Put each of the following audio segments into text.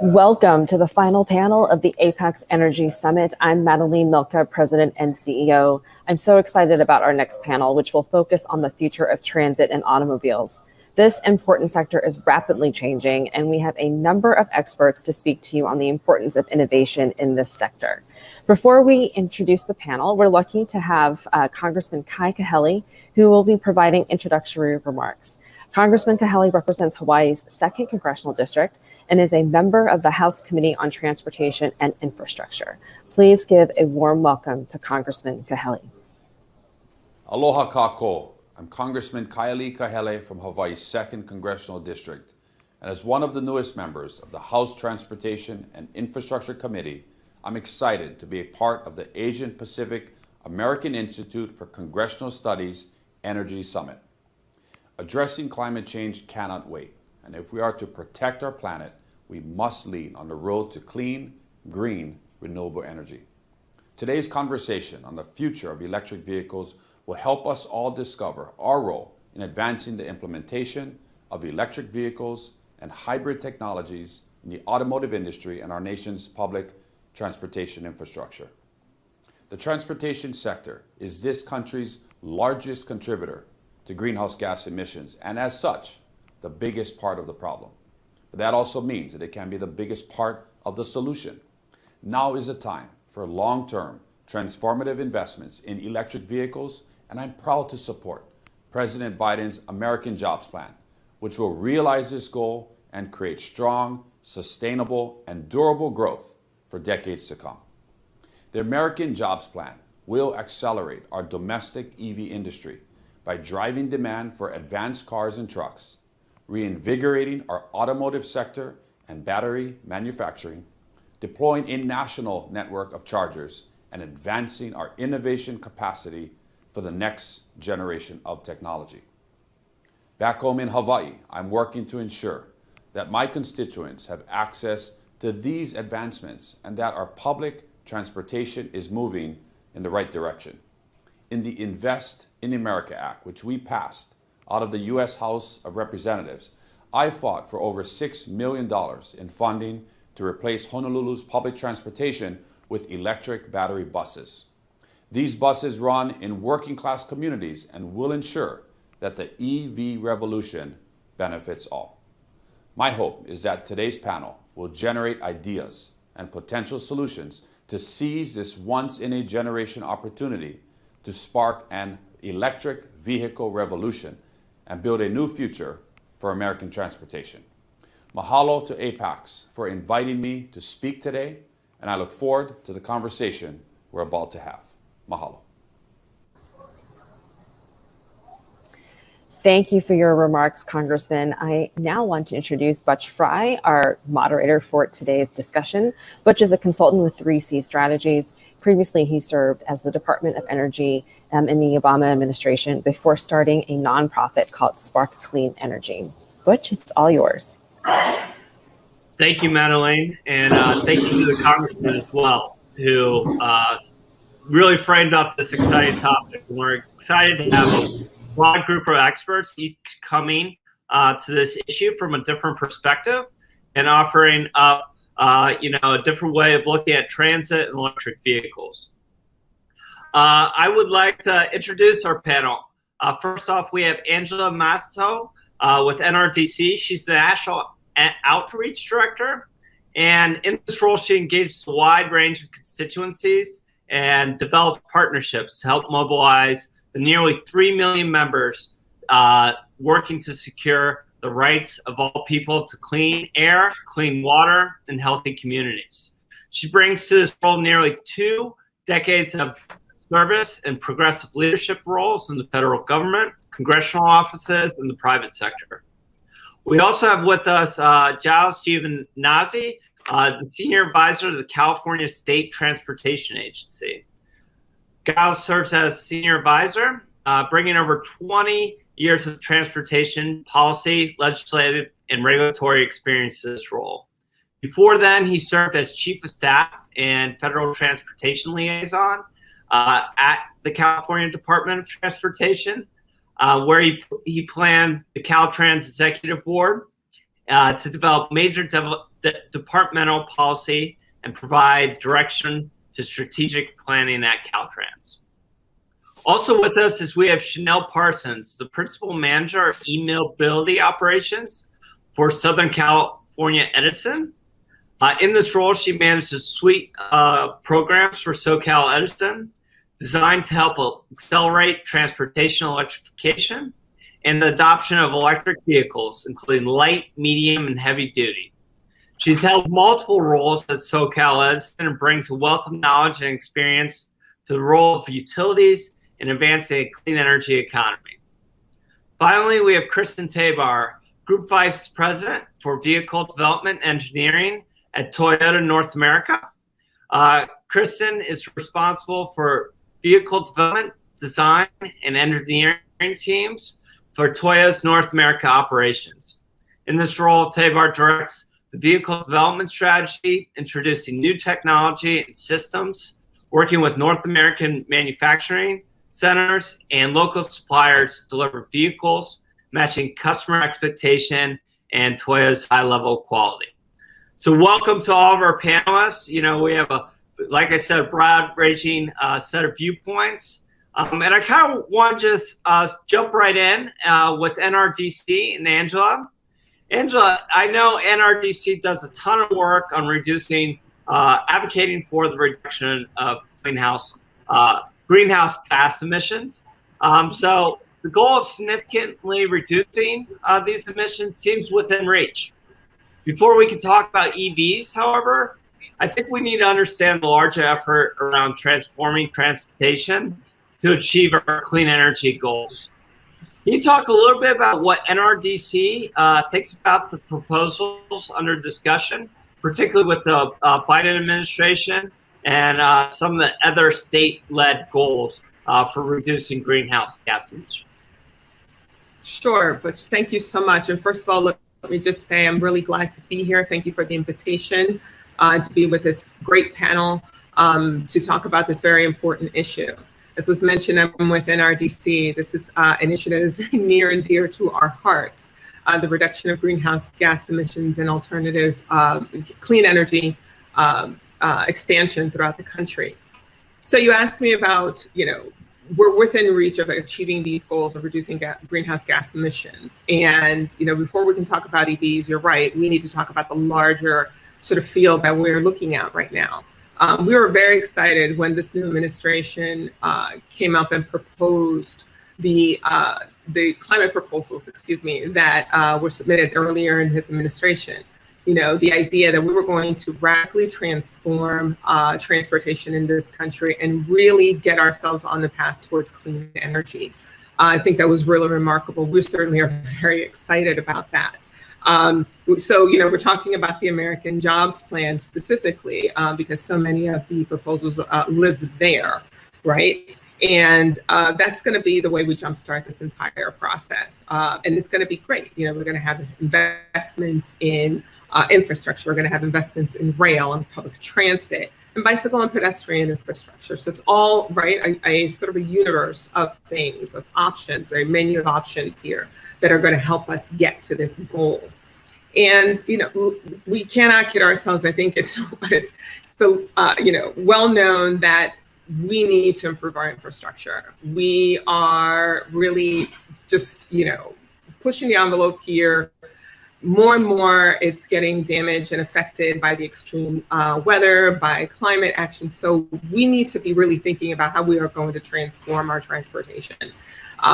Welcome to the final panel of the APAICS Energy Summit. I'm Madeline Milka, President and CEO. I'm so excited about our next panel, which will focus on the future of transit and automobiles. This important sector is rapidly changing, and we have a number of experts to speak to you on the importance of innovation in this sector. Before we introduce the panel, we're lucky to have Congressman Kai Kahele, who will be providing introductory remarks. Congressman Kahele represents Hawaii's 2nd Congressional District and is a member of the House Committee on Transportation and Infrastructure. Please give a warm welcome to Congressman Kahele. Aloha kako. I'm Congressman Kaili Kahele from Hawaii's 2nd Congressional District. And as one of the newest members of the House Transportation and Infrastructure Committee, I'm excited to be a part of the Asian Pacific American Institute for Congressional Studies Energy Summit. Addressing climate change cannot wait, and if we are to protect our planet, we must lead on the road to clean, green, renewable energy. Today's conversation on the future of electric vehicles will help us all discover our role in advancing the implementation of electric vehicles and hybrid technologies in the automotive industry and our nation's public transportation infrastructure. The transportation sector is this country's largest contributor to greenhouse gas emissions, and as such, the biggest part of the problem. But that also means that it can be the biggest part of the solution. Now is the time for long-term, transformative investments in electric vehicles, and I'm proud to support President Biden's American Jobs Plan, which will realize this goal and create strong, sustainable, and durable growth for decades to come. The American Jobs Plan will accelerate our domestic EV industry by driving demand for advanced cars and trucks, reinvigorating our automotive sector and battery manufacturing, deploying a national network of chargers, and advancing our innovation capacity for the next generation of technology. Back home in Hawaii, I'm working to ensure that my constituents have access to these advancements and that our public transportation is moving in the right direction. In the Invest in America Act, which we passed out of the U.S. House of Representatives, I fought for over $6 million in funding to replace Honolulu's public transportation with electric battery buses. These buses run in working class communities and will ensure that the EV revolution benefits all. My hope is that today's panel will generate ideas and potential solutions to seize this once-in-a-generation opportunity to spark an electric vehicle revolution and build a new future for American transportation. Mahalo to APAICS for inviting me to speak today, and I look forward to the conversation we're about to have. Mahalo. Thank you for your remarks, Congressman. I now want to introduce Butch Frye, our moderator for today's discussion. Butch is a consultant with 3C Strategies. Previously, he served as the Department of Energy in the Obama administration before starting a nonprofit called Spark Clean Energy. Butch, it's all yours. Thank you, Madeline, and thank you to the Congressman as well, who really framed up this exciting topic. We're excited to have a broad group of experts each coming to this issue from a different perspective and offering up a different way of looking at transit and electric vehicles. I would like to introduce our panel. First off, we have Angela Masto with NRDC. She's the National Outreach Director. And in this role, she engages a wide range of constituencies and developed partnerships to help mobilize the nearly 3 million members working to secure the rights of all people to clean air, clean water, and healthy communities. She brings to this role nearly 2 decades of service and progressive leadership roles in the federal government, congressional offices, and the private sector. We also have with us Giles Giovinazzi, the Senior Advisor to the California State Transportation Agency. Giles serves as Senior Advisor, bringing over 20 years of transportation policy, legislative, and regulatory experience to this role. Before then, he served as Chief of Staff and Federal Transportation Liaison at the California Department of Transportation, where he planned the Caltrans Executive Board to develop major departmental policy and provide direction to strategic planning at Caltrans. Also with us is we have Chanel Parsons, the Principal Manager of E-Mobility Operations for Southern California Edison. In this role, she manages a suite of programs for SoCal Edison designed to help accelerate transportation electrification and the adoption of electric vehicles, including light, medium, and heavy duty. She's held multiple roles at SoCal Edison and brings a wealth of knowledge and experience to the role of utilities in advancing a clean energy economy. Finally, we have Kristen Tabar, Group Vice President for Vehicle Development Engineering at Toyota North America. Kristen is responsible for vehicle development, design, and engineering teams for Toyota's North America operations. In this role, Tabar directs the vehicle development strategy, introducing new technology and systems, working with North American manufacturing centers and local suppliers to deliver vehicles matching customer expectation and Toyota's high-level quality. So welcome to all of our panelists. You know, we have like I said, broad-ranging set of viewpoints. And I kind of want to just jump right in with NRDC and Angela. Angela, I know NRDC does a ton of work on reducing, advocating for the reduction of greenhouse gas emissions. So the goal of significantly reducing these emissions seems within reach. Before we can talk about EVs, however, I think we need to understand the larger effort around transforming transportation to achieve our clean energy goals. Can you talk a little bit about what NRDC thinks about the proposals under discussion, particularly with the Biden administration and some of the other state-led goals for reducing greenhouse gas emissions? Sure, Butch, thank you so much. And first of all, let me just say I'm really glad to be here. Thank you for the invitation to be with this great panel to talk about this very important issue. As was mentioned, I'm with NRDC. This is an initiative that is very near and dear to our hearts, the reduction of greenhouse gas emissions and alternative clean energy expansion throughout the country. So you asked me about, we're within reach of achieving these goals of reducing greenhouse gas emissions. And, before we can talk about EVs, you're right, we need to talk about the larger sort of field that we're looking at right now. We were very excited when this new administration came up and proposed the climate proposals, that were submitted earlier in his administration. The idea that we were going to radically transform transportation in this country and really get ourselves on the path towards clean energy. I think that was really remarkable. We certainly are very excited about that. So, we're talking about the American Jobs Plan specifically because so many of the proposals live there, right? And that's going to be the way we jumpstart this entire process. And it's going to be great. We're going to have investments in infrastructure. We're going to have investments in rail and public transit and bicycle and pedestrian infrastructure. So it's all right, a sort of a universe of things, of options, a menu of options here that are going to help us get to this goal. And, we cannot kid ourselves. I think it's the, well known that we need to improve our infrastructure. We are really just, pushing the envelope here. More and more, it's getting damaged and affected by the extreme weather, by climate action. So we need to be really thinking about how we are going to transform our transportation.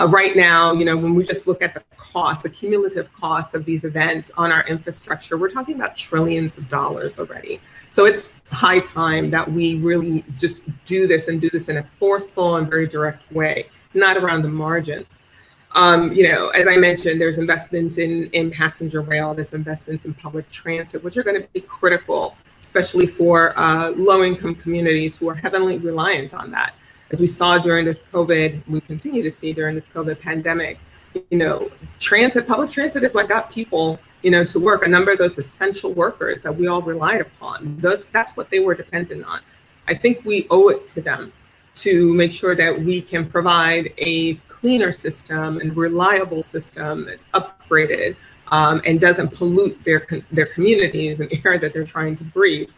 Right now, when we just look at the cost, the cumulative cost of these events on our infrastructure, we're talking about trillions of dollars already. So it's high time that we really just do this and do this in a forceful and very direct way, not around the margins. As I mentioned, there's investments in passenger rail, there's investments in public transit, which are going to be critical, especially for low-income communities who are heavily reliant on that. As we saw during this COVID, we continue to see during this COVID pandemic, public transit is what got people, to work. A number of those essential workers that we all relied upon, that's what they were dependent on. I think we owe it to them to make sure that we can provide a cleaner system and reliable system that's upgraded and doesn't pollute their communities and air that they're trying to breathe.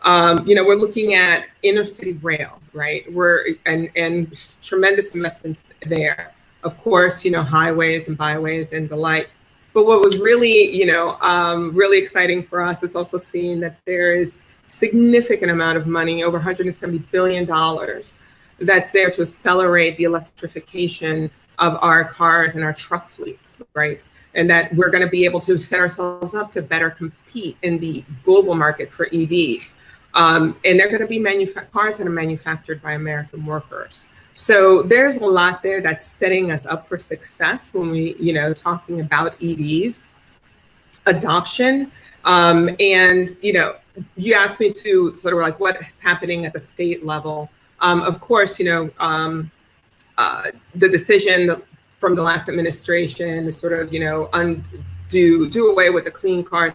We're looking at inner city rail, right? And tremendous investments there. Of course, highways and byways and the like. But what was really, really exciting for us is also seeing that there is significant amount of money, over $170 billion, that's there to accelerate the electrification of our cars and our truck fleets, right? And that we're going to be able to set ourselves up to better compete in the global market for EVs. And they're going to be cars that are manufactured by American workers. So there's a lot there that's setting us up for success when we, talking about EVs, adoption. And, you asked me to sort of like what is happening at the state level. Of course, the decision from the last administration to sort of, do away with the clean car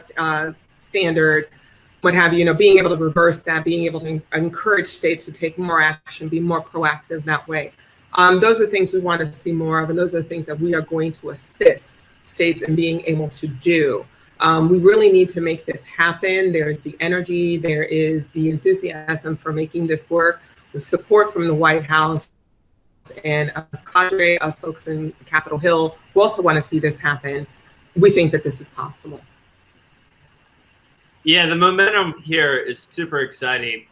standard, what have you, being able to reverse that, being able to encourage states to take more action, be more proactive that way. Those are things we want to see more of, and those are the things that we are going to assist states in being able to do. We really need to make this happen. There's the energy, there is the enthusiasm for making this work, with support from the White House and a cadre of folks in Capitol Hill who also want to see this happen. We think that this is possible. Yeah, the momentum here is super exciting.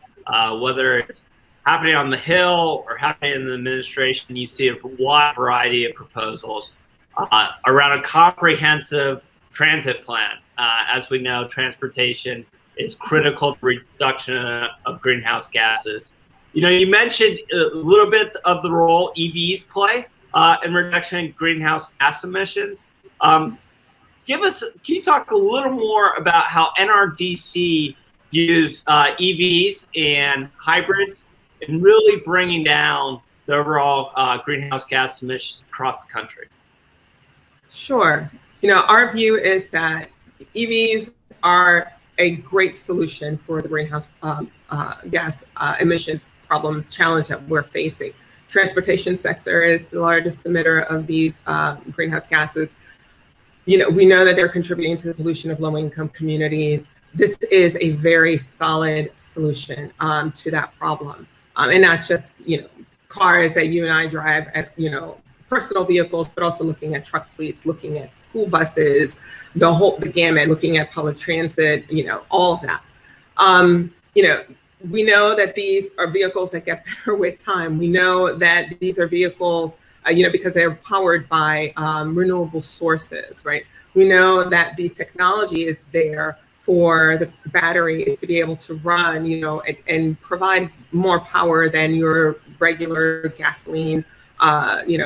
Whether it's happening on the Hill or happening in the administration, you see a wide variety of proposals around a comprehensive transit plan. As we know, transportation is critical to reduction of greenhouse gases. You mentioned a little bit of the role EVs play in reduction in greenhouse gas emissions. Can you talk a little more about how NRDC views EVs and hybrids and really bringing down the overall greenhouse gas emissions across the country? Sure. Our view is that EVs are a great solution for the greenhouse gas emissions challenge that we're facing. Transportation sector is the largest emitter of these greenhouse gases. We know that they're contributing to the pollution of low-income communities. This is a very solid solution to that problem. And that's just, cars that you and I drive at, personal vehicles, but also looking at truck fleets, looking at school buses, the gamut, looking at public transit, all of that. We know that these are vehicles that get better with time. We know that these are vehicles, because they're powered by renewable sources, right? We know that the technology is there for the batteries to be able to run, and provide more power than your regular gasoline,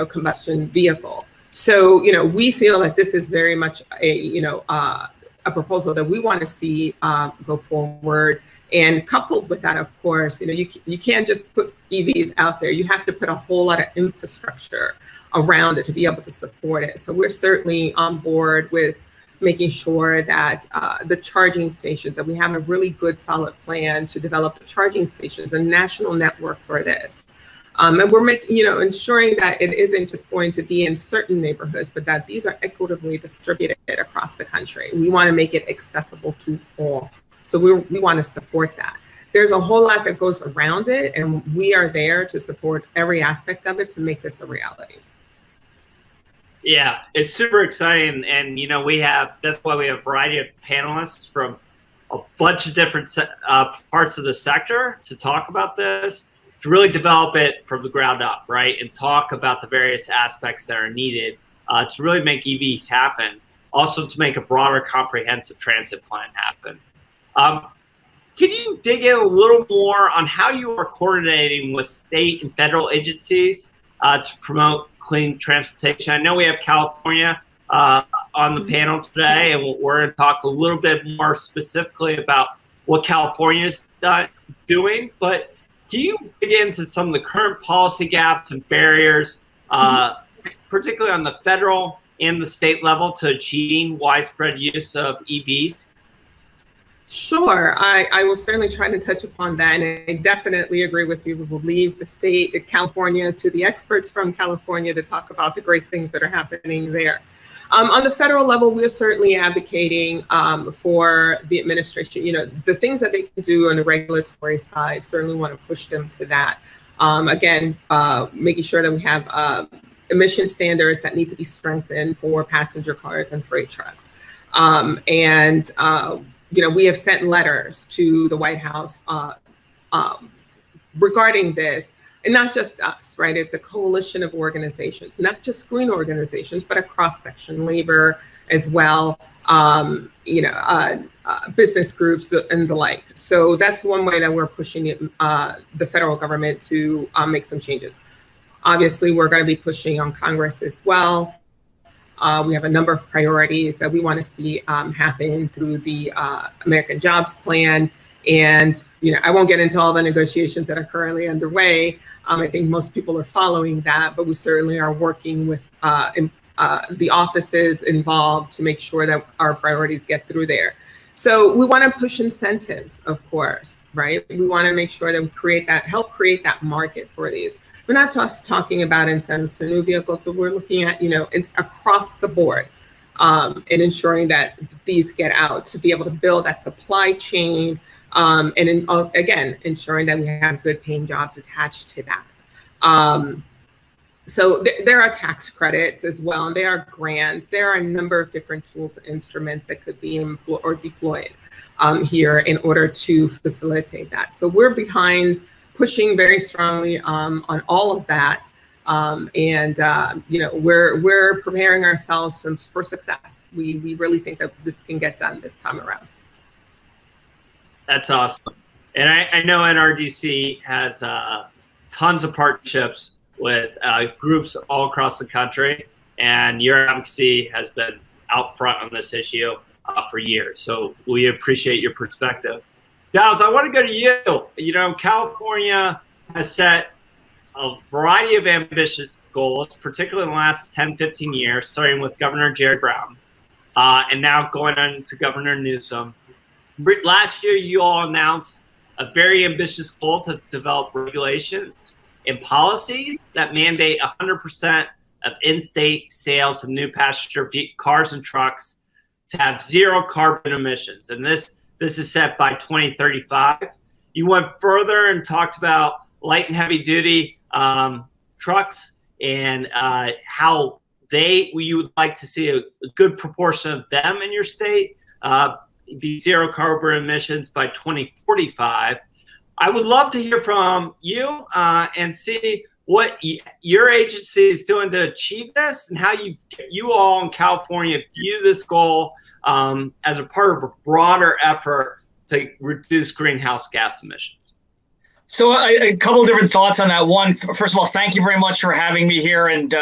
combustion vehicle. So, we feel that this is very much a proposal that we want to see go forward. And coupled with that, of course, you can't just put EVs out there. You have to put a whole lot of infrastructure around it to be able to support it. So we're certainly on board with making sure that the charging stations, that we have a really good, solid plan to develop the charging stations, a national network for this. And we're making, ensuring that it isn't just going to be in certain neighborhoods, but that these are equitably distributed across the country. We want to make it accessible to all. So we want to support that. There's a whole lot that goes around it, and we are there to support every aspect of it to make this a reality. Yeah, it's super exciting. And, that's why we have a variety of panelists from a bunch of different parts of the sector to talk about this, to really develop it from the ground up, right? And talk about the various aspects that are needed to really make EVs happen. Also to make a broader comprehensive transit plan happen. Can you dig in a little more on how you are coordinating with state and federal agencies to promote clean transportation? I know we have California on the panel today, and we're going to talk a little bit more specifically about what California is doing, but can you dig into some of the current policy gaps and barriers, particularly on the federal and the state level, to achieving widespread use of EVs? Sure, I will certainly try to touch upon that. And I definitely agree with you. We will leave the state of California to the experts from California to talk about the great things that are happening there. On the federal level, we're certainly advocating for the administration, the things that they can do on the regulatory side, certainly want to push them to that. Again, making sure that we have emission standards that need to be strengthened for passenger cars and freight trucks. We have sent letters to the White House regarding this. And not just us, right? It's a coalition of organizations, not just green organizations, but a cross-section, labor as well, business groups and the like. So that's one way that we're pushing the federal government to make some changes. Obviously, we're going to be pushing on Congress as well. We have a number of priorities that we want to see happen through the American Jobs Plan. And, I won't get into all the negotiations that are currently underway. I think most people are following that, but we certainly are working with the offices involved to make sure that our priorities get through there. So we want to push incentives, of course, right? We want to make sure that we help create that market for these. We're not just talking about incentives for new vehicles, but we're looking at, it's across the board and ensuring that these get out to be able to build that supply chain. Again, ensuring that we have good paying jobs attached to that. So there are tax credits as well, and there are grants. There are a number of different tools and instruments that could be deployed here in order to facilitate that. So we're behind pushing very strongly on all of that. We're preparing ourselves for success. We really think that this can get done this time around. That's awesome. And I know NRDC has tons of partnerships with groups all across the country, and your advocacy has been out front on this issue for years. So we appreciate your perspective. Giles, I want to go to you. California has set a variety of ambitious goals, particularly in the last 10, 15 years, starting with Governor Jerry Brown, and now going on to Governor Newsom. Last year, you all announced a very ambitious goal to develop regulations and policies that mandate 100% of in-state sales of new passenger cars and trucks to have zero carbon emissions. And this is set by 2035. You went further and talked about light and heavy duty trucks and how you would like to see a good proportion of them in your state be zero carbon emissions by 2045. I would love to hear from you and see what your agency is doing to achieve this and how you all in California view this goal as a part of a broader effort to reduce greenhouse gas emissions. So a couple of different thoughts on that. One, first of all, thank you very much for having me here, and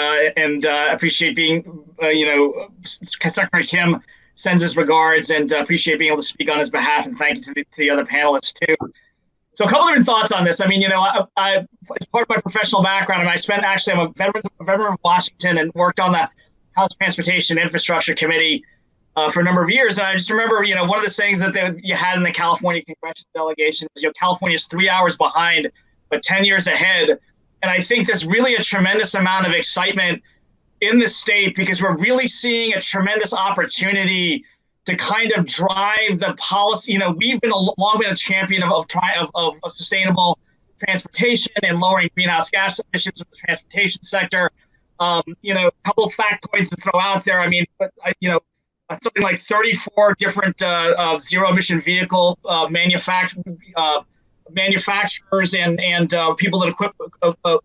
appreciate being, Secretary Kim sends his regards, and appreciate being able to speak on his behalf, and thank you to the other panelists too. So a couple of different thoughts on this. I mean, I as part of my professional background, and I'm a veteran of Washington and worked on the House Transportation Infrastructure Committee for a number of years. And I just remember, one of the things that you had in the California congressional delegation is, California is 3 hours behind, but 10 years ahead. And I think there's really a tremendous amount of excitement in the state because we're really seeing a tremendous opportunity to kind of drive the policy. We've long been a champion of sustainable transportation and lowering greenhouse gas emissions in the transportation sector. A couple of factoids to throw out there. I mean, something like 34 different zero emission vehicle manufacturers and people that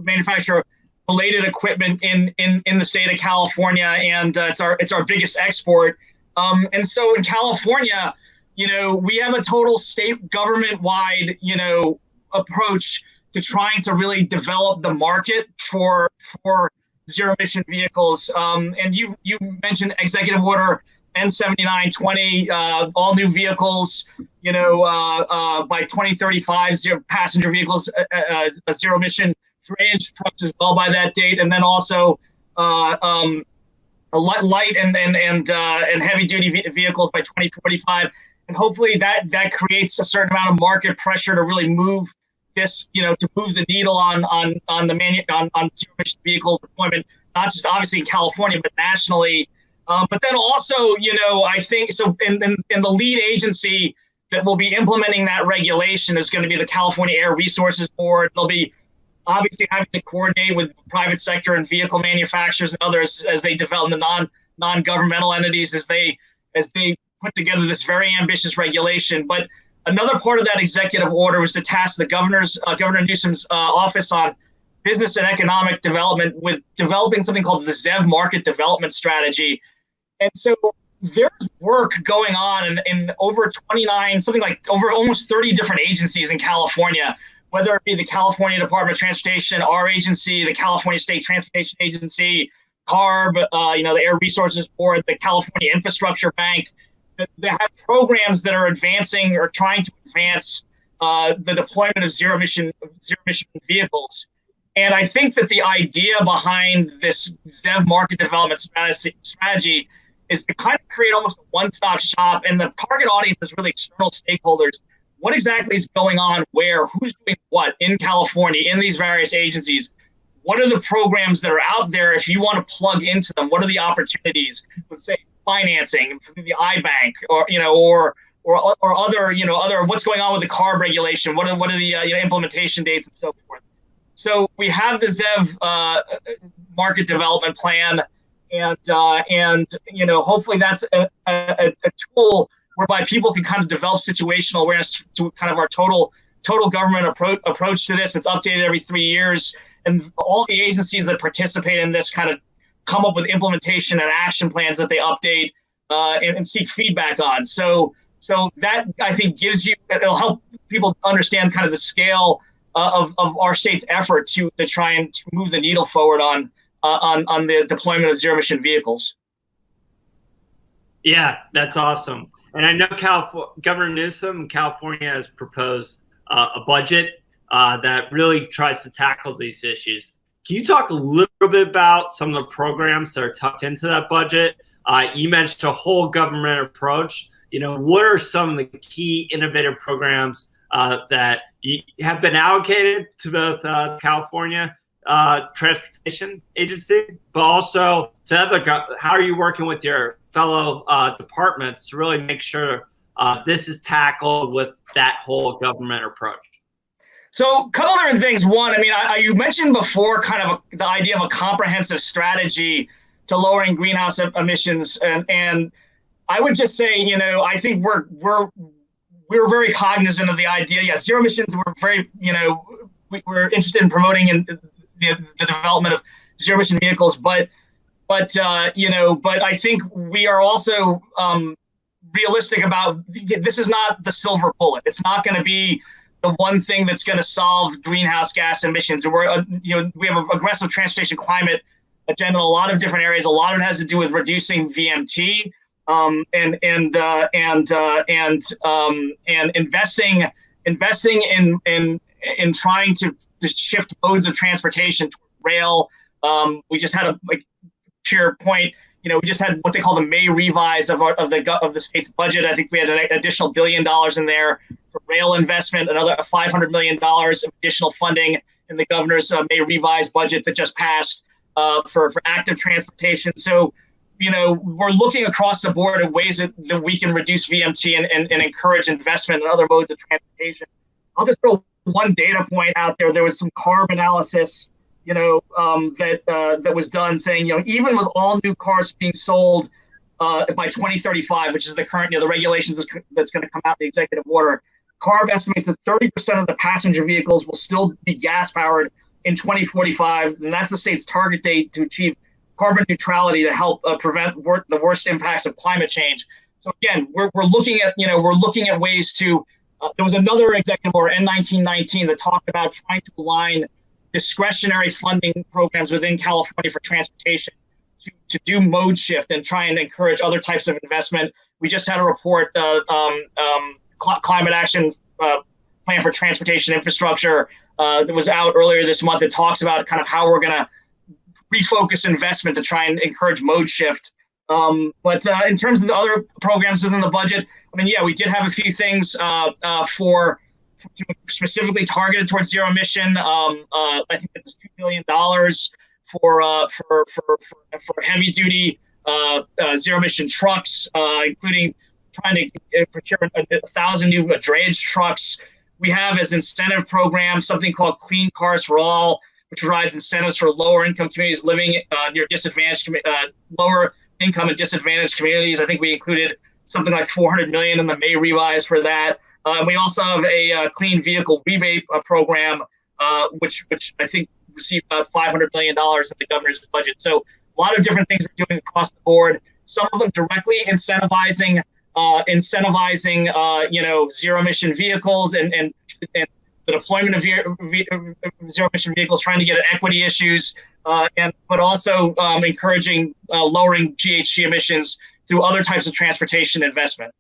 manufacture related equipment in the state of California, and it's our biggest export. And so in California, we have a total state government-wide, approach to trying to really develop the market for zero-emission vehicles. And you mentioned Executive Order N7920, all new vehicles, by 2035, passenger vehicles, zero-emission drayage trucks as well by that date, and then also light and heavy duty vehicles by 2045, and hopefully that creates a certain amount of market pressure to really move this, to move the needle on zero emission vehicle deployment, not just obviously in California, but nationally. But then also, I think so. In the lead agency that will be implementing that regulation is going to be the California Air Resources Board. They'll be obviously having to coordinate with private sector and vehicle manufacturers and others as they develop the non-governmental entities as they put together this very ambitious regulation. But another part of that executive order was to task the Governor Newsom's office on business and economic development with developing something called the ZEV market development strategy. And so there's work going on in over 29, something like over almost 30 different agencies in California, whether it be the California Department of Transportation, our agency, the California State Transportation Agency, CARB, the Air Resources Board, the California Infrastructure Bank, that have programs that are advancing or trying to advance the deployment of zero emission vehicles. And I think that the idea behind this ZEV market development strategy is to kind of create almost a one-stop shop, and the target audience is really external stakeholders. What exactly is going on where, who's doing what in California, in these various agencies? What are the programs that are out there if you want to plug into them? What are the opportunities with, say, financing through the iBank or other what's going on with the CARB regulation? What are the implementation dates and so forth? So we have the ZEV market development plan, and hopefully that's a tool whereby people can kind of develop situational awareness to kind of our total government approach to this. It's updated every 3 years, and all the agencies that participate in this kind of come up with implementation and action plans that they update and seek feedback on. So that, I think, it'll help people understand kind of the scale of our state's effort to try and to move the needle forward on the deployment of zero emission vehicles. Yeah, that's awesome. And I know Governor Newsom, California, has proposed a budget that really tries to tackle these issues. Can you talk a little bit about some of the programs that are tucked into that budget? You mentioned a whole government approach. What are some of the key innovative programs that have been allocated to both California Transportation Agency, but also to other? How are you working with your fellow departments to really make sure this is tackled with that whole government approach? So a couple different things. One, you mentioned before kind of the idea of a comprehensive strategy to lowering greenhouse emissions, and I would just say, I think we're very cognizant of the idea. Yeah, zero emissions. We're very, we're interested in promoting the development of zero emission vehicles, but I think we are also realistic about this is not the silver bullet. It's not going to be the one thing that's going to solve greenhouse gas emissions. And we have an aggressive transportation climate agenda in a lot of different areas. A lot of it has to do with reducing VMT and investing in trying to shift modes of transportation to rail. We just had to your point, we just had what they call the May revise of the state's budget. I think we had an additional $1 billion in there for rail investment, another $500 million of additional funding in the governor's May revise budget that just passed for active transportation. So, we're looking across the board at ways that we can reduce VMT and encourage investment in other modes of transportation. I'll just throw one data point out there. There was some CARB analysis that was done saying, even with all new cars being sold by 2035, which is the current, the regulations that's going to come out in the executive order, CARB estimates that 30% of the passenger vehicles will still be gas powered in 2045, and that's the state's target date to achieve carbon neutrality to help prevent the worst impacts of climate change. So again, we're looking at ways to. There was another executive order, N1919, that talked about trying to align discretionary funding programs within California for transportation to do mode shift and try and encourage other types of investment. We just had a report, Climate Action Plan for Transportation Infrastructure, that was out earlier this month. That talks about kind of how we're going to refocus investment to try and encourage mode shift. But in terms of the other programs within the budget, we did have a few things specifically targeted towards zero emission. I think it's $2 billion for heavy duty zero emission trucks, including trying to procure 1,000 new drayage trucks. We have as incentive programs something called Clean Cars for All, which provides incentives for lower income communities living near disadvantaged, lower income and disadvantaged communities. I think we included something like $400 million in the May revise for that. We also have a clean vehicle rebate program, which I think received about $500 million in the governor's budget. So a lot of different things we're doing across the board. Some of them directly incentivizing zero emission vehicles and the deployment of zero emission vehicles, trying to get at equity issues, but also encouraging lowering GHG emissions through other types of transportation investment.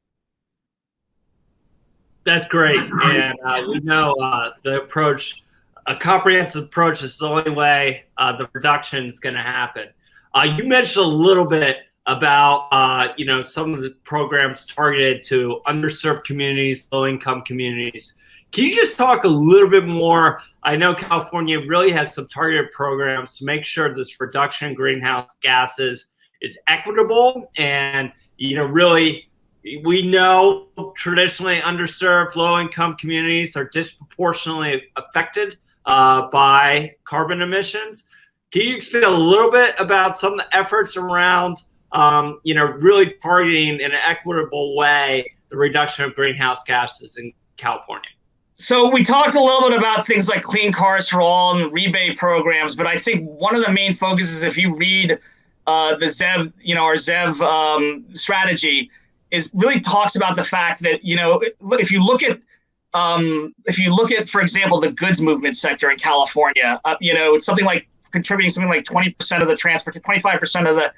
That's great. And we know the approach, a comprehensive approach is the only way the reduction is going to happen. You mentioned a little bit about some of the programs targeted to underserved communities, low-income communities. Can you just talk a little bit more? I know California really has some targeted programs to make sure this reduction in greenhouse gases is equitable, and really, we know traditionally underserved low-income communities are disproportionately affected by carbon emissions. Can you explain a little bit about some of the efforts around really targeting in an equitable way the reduction of greenhouse gases in California? So we talked a little bit about things like Clean Cars for All and rebate programs, but I think one of the main focuses, if you read the ZEV, our ZEV strategy, is really talks about the fact that if you look at, for example, the goods movement sector in California, it's something like contributing something like 20% of the 25% of the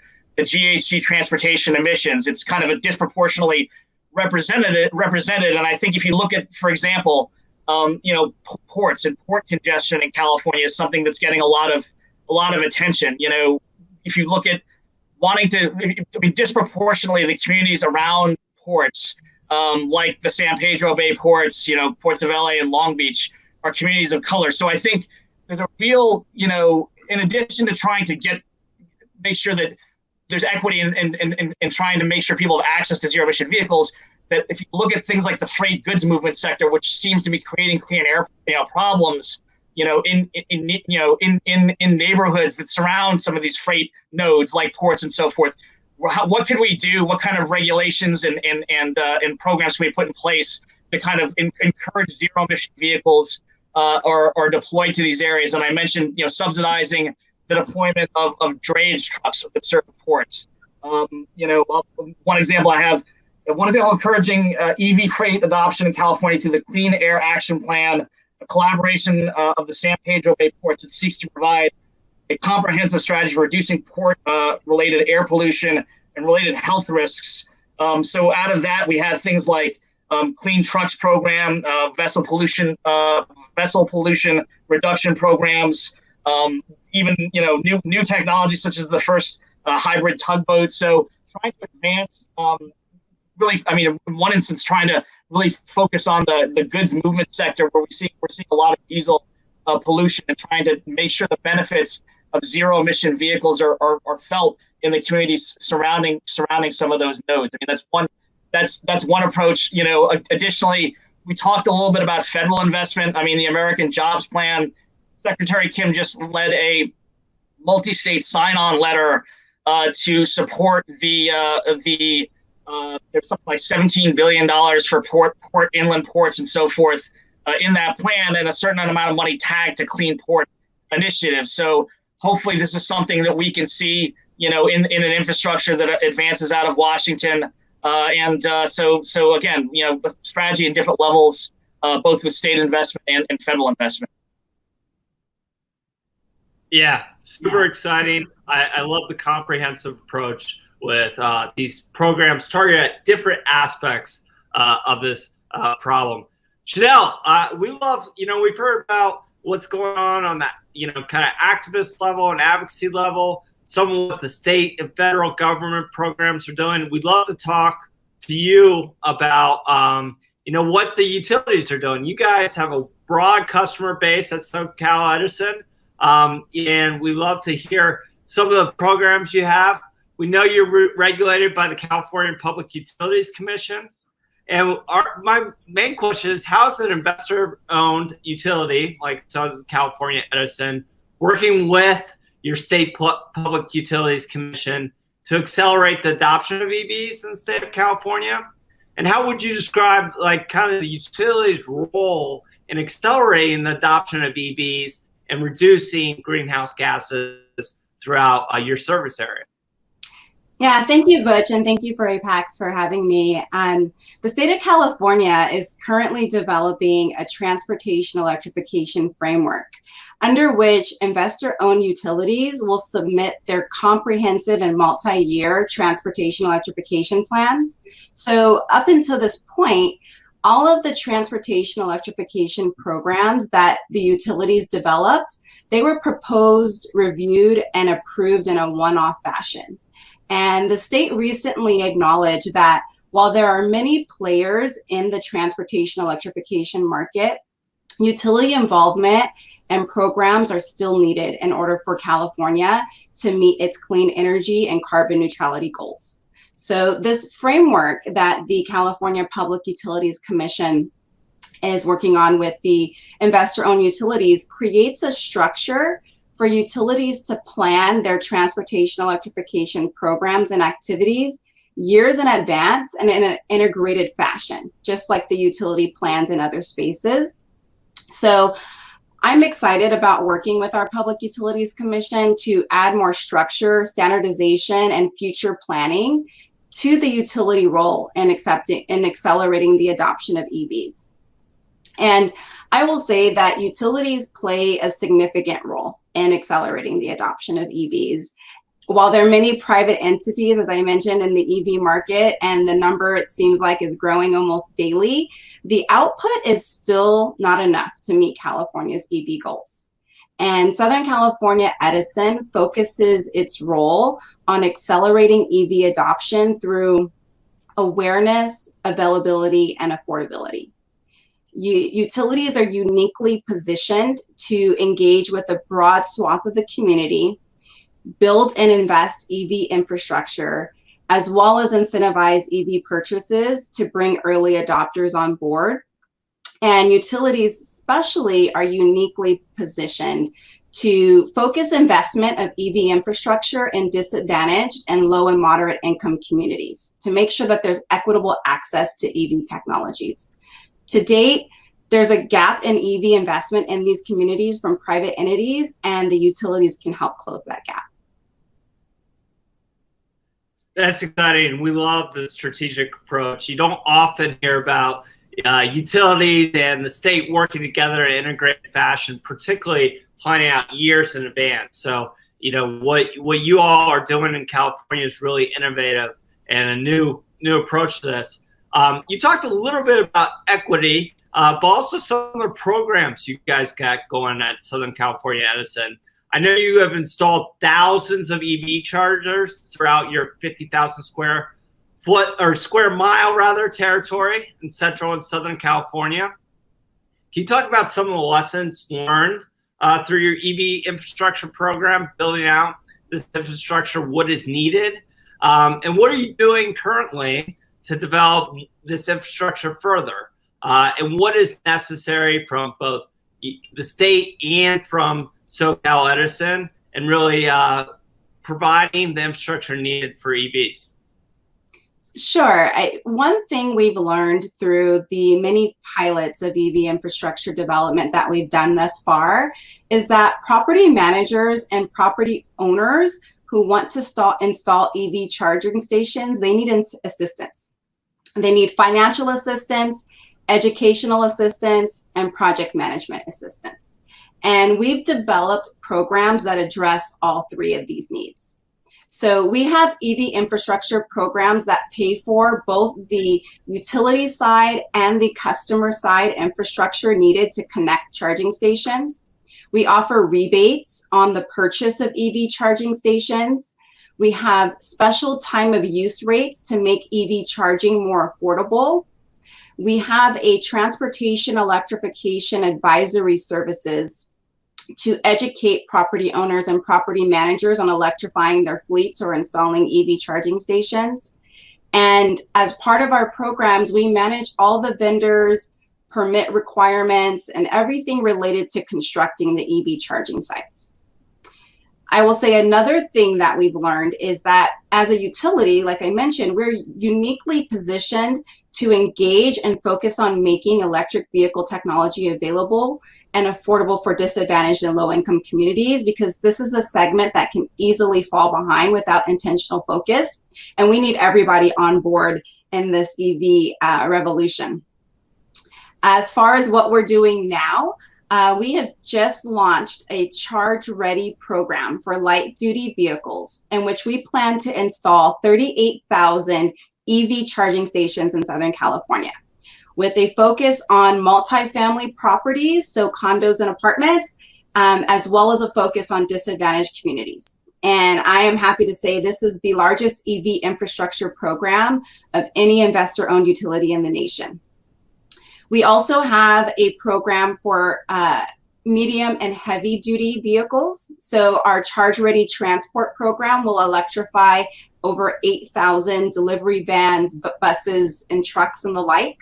GHG transportation emissions. It's kind of a disproportionately represented, and I think if you look at, for example, ports and port congestion in California is something that's getting a lot of attention. If you look at disproportionately the communities around ports, like the San Pedro Bay ports, ports of LA and Long Beach, are communities of color. So I think there's a real, in addition to trying to make sure that there's equity and trying to make sure people have access to zero emission vehicles, that if you look at things like the freight goods movement sector, which seems to be creating clean air problems, in neighborhoods that surround some of these freight nodes like ports and so forth, what can we do? What kind of regulations and programs can we put in place to kind of encourage zero emission vehicles are deployed to these areas? And I mentioned, subsidizing the deployment of drayage trucks that serve ports. One example encouraging EV freight adoption in California through the Clean Air Action Plan, a collaboration of the San Pedro Bay ports that seeks to provide a comprehensive strategy for reducing port-related air pollution and related health risks. So out of that, we had things like Clean Trucks program, vessel pollution reduction programs, even new technologies such as the first hybrid tugboat. So trying to advance, in one instance, trying to really focus on the goods movement sector, where we're seeing a lot of diesel pollution, and trying to make sure the benefits of zero emission vehicles are felt in the communities surrounding some of those nodes. I mean, that's one approach. Additionally, we talked a little bit about federal investment. I mean, the American Jobs Plan, Secretary Kim just led a multi-state sign-on letter to support there's something like $17 billion for port inland ports and so forth in that plan, and a certain amount of money tagged to clean port initiatives. So hopefully this is something that we can see, in an infrastructure that advances out of Washington. So again, strategy in different levels, both with state investment and federal investment. Yeah, super exciting. I love the comprehensive approach with these programs targeted at different aspects of this problem. Chanel, we love, we've heard about what's going on that, kind of activist level and advocacy level, some of what the state and federal government programs are doing. We'd love to talk to you about, what the utilities are doing. You guys have a broad customer base at SoCal Edison, and we love to hear some of the programs you have. We know you're regulated by the California Public Utilities Commission. And my main question is, how is an investor-owned utility like Southern California Edison working with your state Public Utilities Commission to accelerate the adoption of EVs in the state of California? And how would you describe like kind of the utilities' role in accelerating the adoption of EVs and reducing greenhouse gases throughout your service area? Yeah, thank you, Butch, and thank you for APAICS for having me. The state of California is currently developing a transportation electrification framework under which investor-owned utilities will submit their comprehensive and multi-year transportation electrification plans. So up until this point, all of the transportation electrification programs that the utilities developed, they were proposed, reviewed, and approved in a one-off fashion. And the state recently acknowledged that while there are many players in the transportation electrification market, utility involvement and programs are still needed in order for California to meet its clean energy and carbon neutrality goals. So this framework that the California Public Utilities Commission is working on with the investor-owned utilities creates a structure for utilities to plan their transportation electrification programs and activities years in advance and in an integrated fashion, just like the utility plans in other spaces. So I'm excited about working with our Public Utilities Commission to add more structure, standardization, and future planning to the utility role in accelerating the adoption of EVs. And I will say that utilities play a significant role in accelerating the adoption of EVs. While there are many private entities, as I mentioned, in the EV market, and the number, it seems like, is growing almost daily, the output is still not enough to meet California's EV goals. And Southern California Edison focuses its role on accelerating EV adoption through awareness, availability, and affordability. Utilities are uniquely positioned to engage with a broad swath of the community, build and invest EV infrastructure, as well as incentivize EV purchases to bring early adopters on board. And utilities especially are uniquely positioned to focus investment of EV infrastructure in disadvantaged and low and moderate income communities to make sure that there's equitable access to EV technologies. To date, there's a gap in EV investment in these communities from private entities, and the utilities can help close that gap. That's exciting. We love the strategic approach. You don't often hear about utilities and the state working together in an integrated fashion, particularly planning out years in advance. So, you know, what you all are doing in California is really innovative and a new approach to this. You talked a little bit about equity, but also some of the programs you guys got going at Southern California Edison. I know you have installed thousands of EV chargers throughout your 50,000 square mile rather territory in Central and Southern California. Can you talk about some of the lessons learned through your EV infrastructure program, building out this infrastructure, what is needed, and what are you doing currently to develop this infrastructure further, and what is necessary from both the state and from SoCal Edison, and really providing the infrastructure needed for EVs? Sure. One thing we've learned through the many pilots of EV infrastructure development that we've done thus far is that property managers and property owners who want to install EV charging stations, they need assistance. They need financial assistance, educational assistance, and project management assistance. And we've developed programs that address all three of these needs. So we have EV infrastructure programs that pay for both the utility side and the customer side infrastructure needed to connect charging stations. We offer rebates on the purchase of EV charging stations. We have special time of use rates to make EV charging more affordable. We have a transportation electrification advisory services to educate property owners and property managers on electrifying their fleets or installing EV charging stations. And as part of our programs, we manage all the vendors, permit requirements, and everything related to constructing the EV charging sites. I will say another thing that we've learned is that as a utility, like I mentioned, we're uniquely positioned to engage and focus on making electric vehicle technology available and affordable for disadvantaged and low-income communities, because this is a segment that can easily fall behind without intentional focus. And we need everybody on board in this EV revolution. As far as what we're doing now, we have just launched a Charge Ready program for light-duty vehicles in which we plan to install 38,000 EV charging stations in Southern California, with a focus on multifamily properties, so condos and apartments, as well as a focus on disadvantaged communities. And I am happy to say this is the largest EV infrastructure program of any investor-owned utility in the nation. We also have a program for medium and heavy duty vehicles. So our Charge Ready Transport program will electrify over 8,000 delivery vans, buses, and trucks and the like.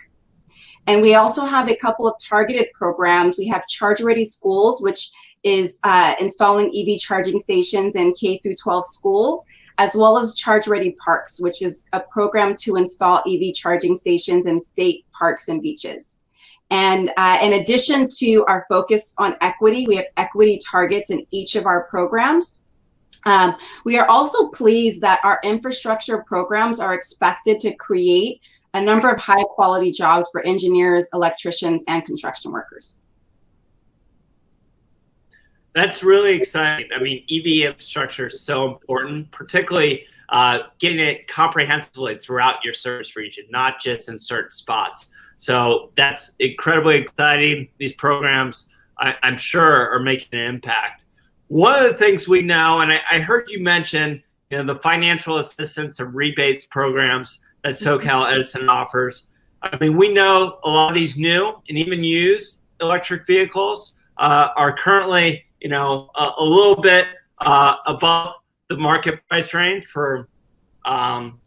And we also have a couple of targeted programs. We have Charge Ready Schools, which is installing EV charging stations in K through 12 schools, as well as Charge Ready Parks, which is a program to install EV charging stations in state parks and beaches. And in addition to our focus on equity, we have equity targets in each of our programs. We are also pleased that our infrastructure programs are expected to create a number of high quality jobs for engineers, electricians, and construction workers. That's really exciting. I mean, EV infrastructure is so important, particularly getting it comprehensively throughout your service region, not just in certain spots. So that's incredibly exciting. These programs, I'm sure, are making an impact. One of the things we know, and I heard you mention, the financial assistance and rebates programs that SoCal Edison offers. I mean, we know a lot of these new and even used electric vehicles are currently, a little bit above the market price range for,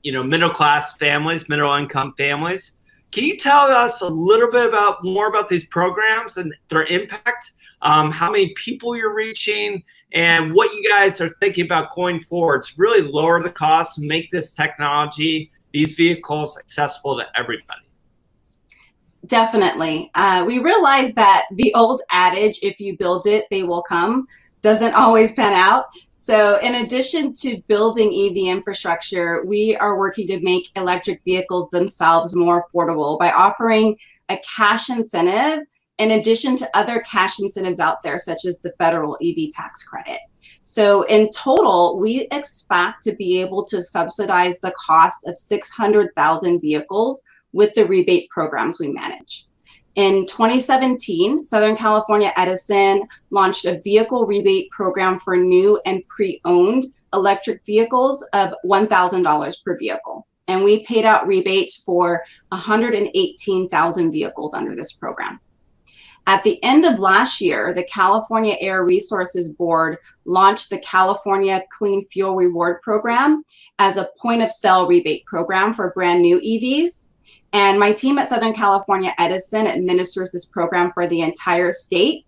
middle-class families, middle-income families. Can you tell us a little bit more about these programs and their impact, how many people you're reaching, and what you guys are thinking about going forward to really lower the costs and make this technology, these vehicles, accessible to everybody? Definitely. We realize that the old adage, if you build it, they will come, doesn't always pan out. So in addition to building EV infrastructure, we are working to make electric vehicles themselves more affordable by offering a cash incentive in addition to other cash incentives out there, such as the federal EV tax credit. So in total, we expect to be able to subsidize the cost of 600,000 vehicles with the rebate programs we manage. In 2017, Southern California Edison launched a vehicle rebate program for new and pre-owned electric vehicles of $1,000 per vehicle. And we paid out rebates for 118,000 vehicles under this program. At the end of last year, the California Air Resources Board launched the California Clean Fuel Reward Program as a point-of-sale rebate program for brand new EVs. And my team at Southern California Edison administers this program for the entire state.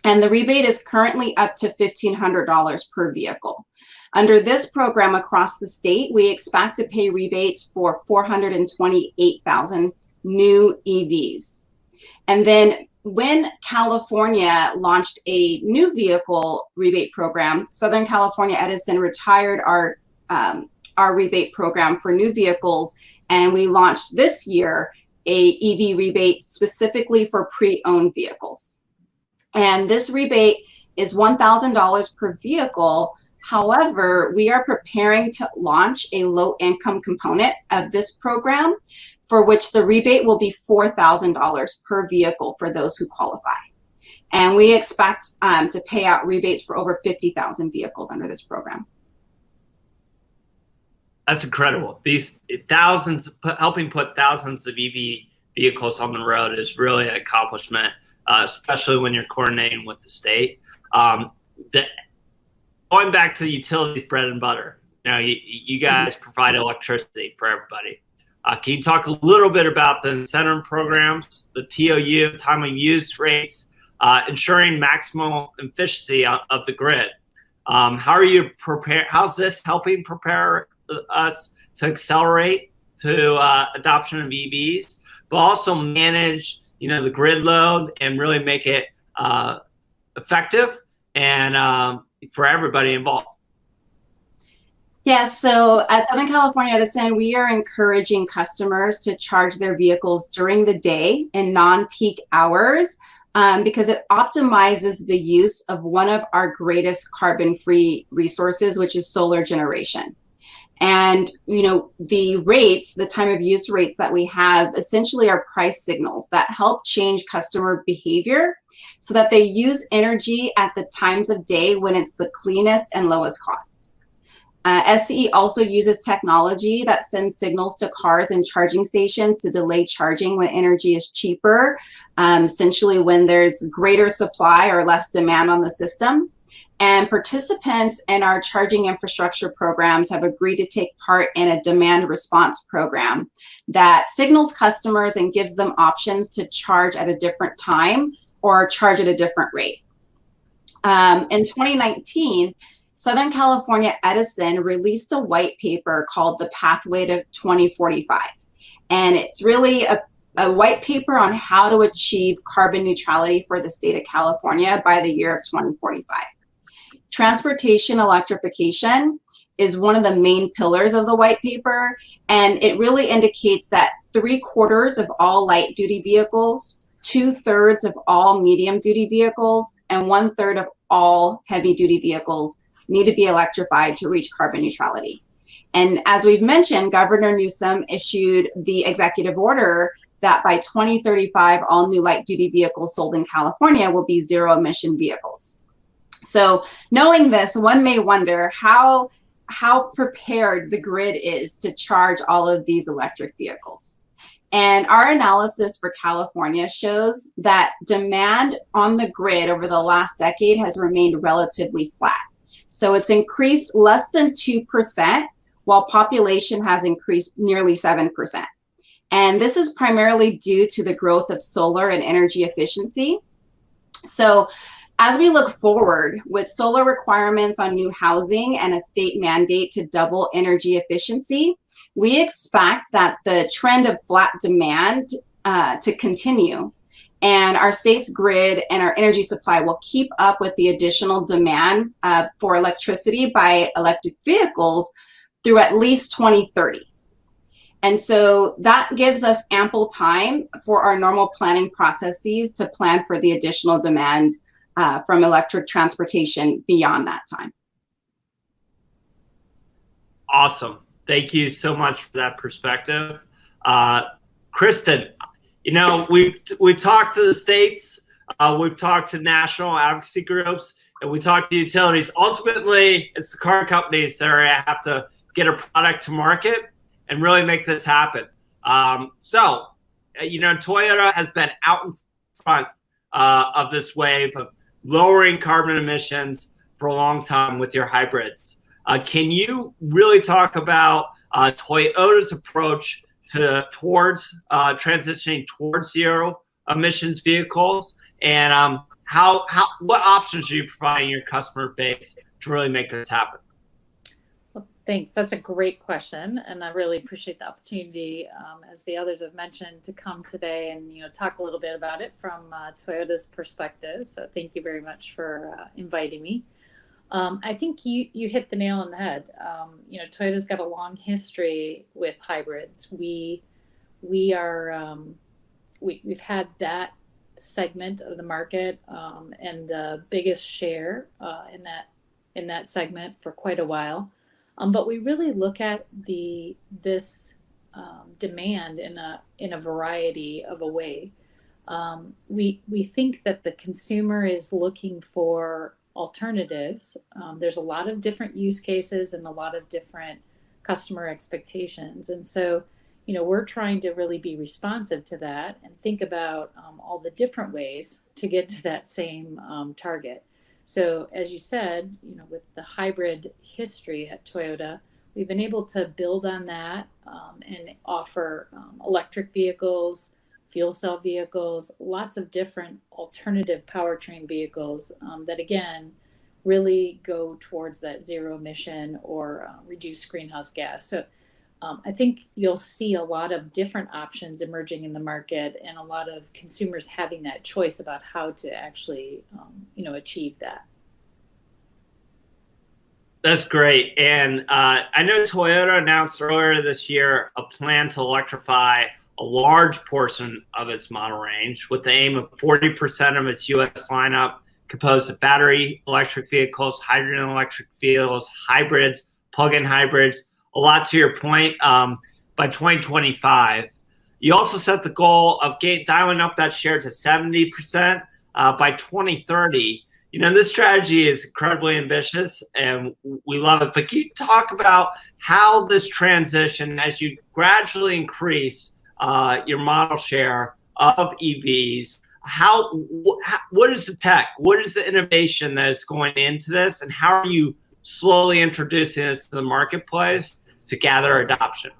And the rebate is currently up to $1,500 per vehicle. Under this program across the state, we expect to pay rebates for 428,000 new EVs. And then when California launched a new vehicle rebate program, Southern California Edison retired our rebate program for new vehicles. And we launched this year a EV rebate specifically for pre-owned vehicles. And this rebate is $1,000 per vehicle. However, we are preparing to launch a low-income component of this program, for which the rebate will be $4,000 per vehicle for those who qualify. And we expect to pay out rebates for over 50,000 vehicles under this program. That's incredible. These thousands, helping put thousands of EV vehicles on the road is really an accomplishment, especially when you're coordinating with the state. The, going back to the utilities bread and butter, you guys provide electricity for everybody. Can you talk a little bit about the incentive programs, the TOU, time of use rates, ensuring maximal efficiency of the grid? How are you prepare? How's this helping prepare us to accelerate to adoption of EVs, but also manage, the grid load and really make it effective and for everybody involved? Yeah, so at Southern California Edison, we are encouraging customers to charge their vehicles during the day in non-peak hours because it optimizes the use of one of our greatest carbon-free resources, which is solar generation. And, the rates, the time of use rates that we have essentially are price signals that help change customer behavior so that they use energy at the times of day when it's the cleanest and lowest cost. SCE also uses technology that sends signals to cars and charging stations to delay charging when energy is cheaper, essentially when there's greater supply or less demand on the system. And participants in our charging infrastructure programs have agreed to take part in a demand response program that signals customers and gives them options to charge at a different time or charge at a different rate. In 2019, Southern California Edison released a white paper called The Pathway to 2045. And it's really a white paper on how to achieve carbon neutrality for the state of California by the year of 2045. Transportation electrification is one of the main pillars of the white paper, and it really indicates that 3/4 of all light-duty vehicles, 2/3 of all medium-duty vehicles, and 1/3 of all heavy-duty vehicles need to be electrified to reach carbon neutrality. And as we've mentioned, Governor Newsom issued the executive order that by 2035, all new light-duty vehicles sold in California will be zero-emission vehicles. So knowing this, one may wonder how prepared the grid is to charge all of these electric vehicles. And our analysis for California shows that demand on the grid over the last decade has remained relatively flat. So it's increased less than 2%, while population has increased nearly 7%. And this is primarily due to the growth of solar and energy efficiency. So as we look forward with solar requirements on new housing and a state mandate to double energy efficiency, we expect that the trend of flat demand to continue. And our state's grid and our energy supply will keep up with the additional demand for electricity by electric vehicles through at least 2030. And so that gives us ample time for our normal planning processes to plan for the additional demands from electric transportation beyond that time. Awesome. Thank you so much for that perspective. Kristen, we've talked to the states, we've talked to national advocacy groups, and we talked to utilities. Ultimately, it's the car companies that have to get a product to market and really make this happen. Toyota has been out in front of this wave of lowering carbon emissions for a long time with your hybrids. Can you really talk about Toyota's approach towards transitioning towards zero emissions vehicles, and what options are you providing your customer base to really make this happen? Well, thanks. That's a great question, and I really appreciate the opportunity, as the others have mentioned, to come today and talk a little bit about it from Toyota's perspective. So thank you very much for inviting me. I think you hit the nail on the head. Toyota's got a long history with hybrids. We've had that segment of the market and the biggest share in that segment for quite a while. But we really look at this demand in a variety of a way. We think that the consumer is looking for alternatives. There's a lot of different use cases and a lot of different customer expectations. And so, we're trying to really be responsive to that and think about all the different ways to get to that same target. So as you said, with the hybrid history at Toyota, we've been able to build on that and offer electric vehicles, fuel cell vehicles, lots of different alternative powertrain vehicles that, again, really go towards that zero emission or reduce greenhouse gas. So I think you'll see a lot of different options emerging in the market and a lot of consumers having that choice about how to actually, achieve that. That's great. And I know Toyota announced earlier this year a plan to electrify a large portion of its model range with the aim of 40% of its U.S. lineup composed of battery electric vehicles, hydrogen electric vehicles, hybrids, plug-in hybrids. A lot to your point, by 2025. You also set the goal of dialing up that share to 70% by 2030. This strategy is incredibly ambitious and we love it. But can you talk about how this transition, as you gradually increase your model share of EVs, what is the tech? What is the innovation that is going into this? And how are you slowly introducing this to the marketplace to gather adoption?